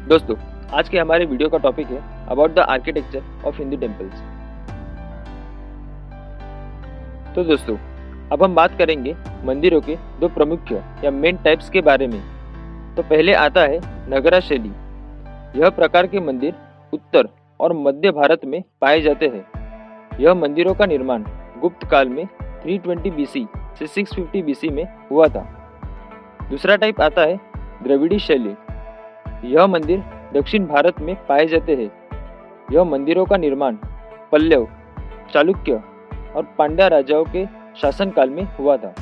दोस्तों, आज के हमारे वीडियो का टॉपिक है about the architecture of Hindu temples. तो दोस्तों, अब हम बात करेंगे मंदिरों के दो प्रमुख या मेन टाइप्स के बारे में। तो पहले आता है नगरा शैली। यह प्रकार के मंदिर उत्तर और मध्य भारत में पाए जाते हैं। यह मंदिरों का निर्माण गुप्त काल में 320 BC से 650 BC में हुआ था। दूसरा टाइप आता है द्रविड़ी शैली। यह मंदिर दक्षिण भारत में पाए जाते हैं। यह मंदिरों का निर्माण पल्लव, चालुक्य और पांड्या राजाओं के शासनकाल में हुआ था।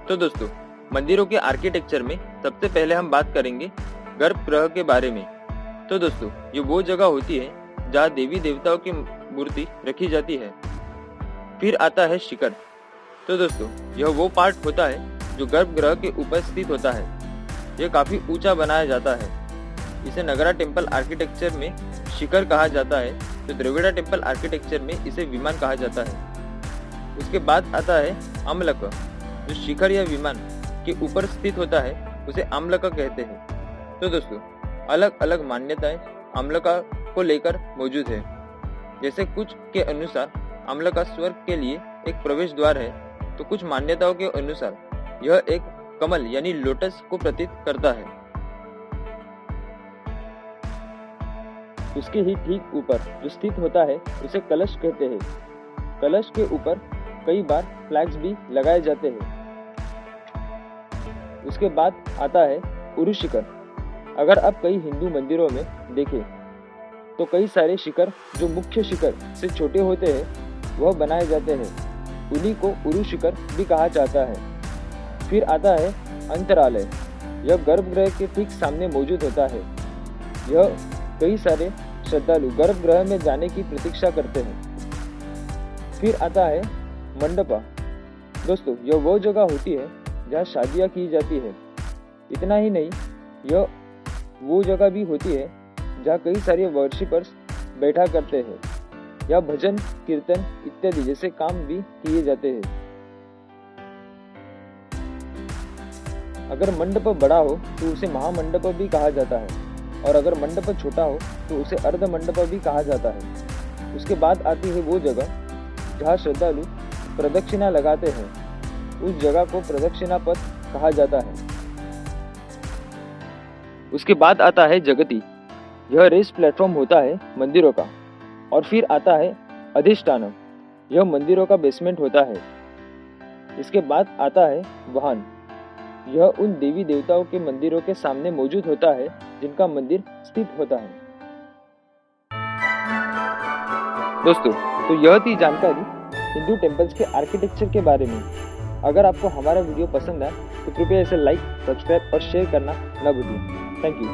तो दोस्तों, मंदिरों के आर्किटेक्चर में सबसे पहले हम बात करेंगे गर्भगृह के बारे में। तो दोस्तों, ये वो जगह होती है जहाँ देवी देवताओं की मूर्ति रखी जाती है। फिर आता है शिखर। तो दोस्तों, यह वो पार्ट होता है जो गर्भगृह के ऊपर स्थित होता है। यह काफी ऊंचा बनाया जाता है। इसे नगरा टेम्पल आर्किटेक्चर में शिखर कहा जाता है, तो द्रविड़ा टेम्पल आर्किटेक्चर में इसे विमान कहा जाता है। उसके बाद आता है अम्लक। जो शिखर या विमान के ऊपर स्थित होता है उसे अम्लक कहते हैं। तो दोस्तों, अलग अलग मान्यताएं अम्लका को लेकर मौजूद है। जैसे कुछ के अनुसार अम्लका स्वर्ग के लिए एक प्रवेश द्वार है, तो कुछ मान्यताओं के अनुसार यह एक कमल यानी लोटस को प्रतीत करता है। उसके ही ठीक ऊपर जो स्थित होता है उसे कलश कहते हैं। कलश के ऊपर कई बार फ्लैग्स भी लगाए जाते हैं। उसके बाद आता है उरु शिखर। अगर आप कई हिंदू मंदिरों में देखें तो कई सारे शिखर जो मुख्य शिखर से छोटे होते हैं वह बनाए जाते हैं। उन्हीं को उरु शिखर भी कहा जाता है। फिर आता है अंतरालय। यह गर्भगृह के ठीक सामने मौजूद होता है। यह कई सारे श्रद्धालु गर्भगृह में जाने की प्रतीक्षा करते हैं। फिर आता है मंडपा। दोस्तों, यह वो जगह होती है जहाँ शादियाँ की जाती है। इतना ही नहीं, यह वो जगह भी होती है जहाँ कई सारे वर्शिपर्स बैठा करते हैं या भजन कीर्तन इत्यादि जैसे काम भी किए जाते हैं। अगर मंडप बड़ा हो तो उसे महामंडप भी कहा जाता है, और अगर मंडप छोटा हो तो उसे अर्ध मंडप भी कहा जाता है। उसके बाद आती है वो जगह जहाँ श्रद्धालु प्रदक्षिणा लगाते हैं। उस जगह को प्रदक्षिणा पथ कहा जाता है। उसके बाद आता है जगती। यह रेस प्लेटफॉर्म होता है मंदिरों का। और फिर आता है अधिष्ठानम। यह मंदिरों का बेसमेंट होता है। इसके बाद आता है वाहन। यह उन देवी देवताओं के मंदिरों के सामने मौजूद होता है जिनका मंदिर स्थित होता है। दोस्तों, तो यह थी जानकारी हिंदू टेम्पल्स के आर्किटेक्चर के बारे में। अगर आपको हमारा वीडियो पसंद आए तो कृपया इसे लाइक, सब्सक्राइब और शेयर करना न भूलिए। Thank you.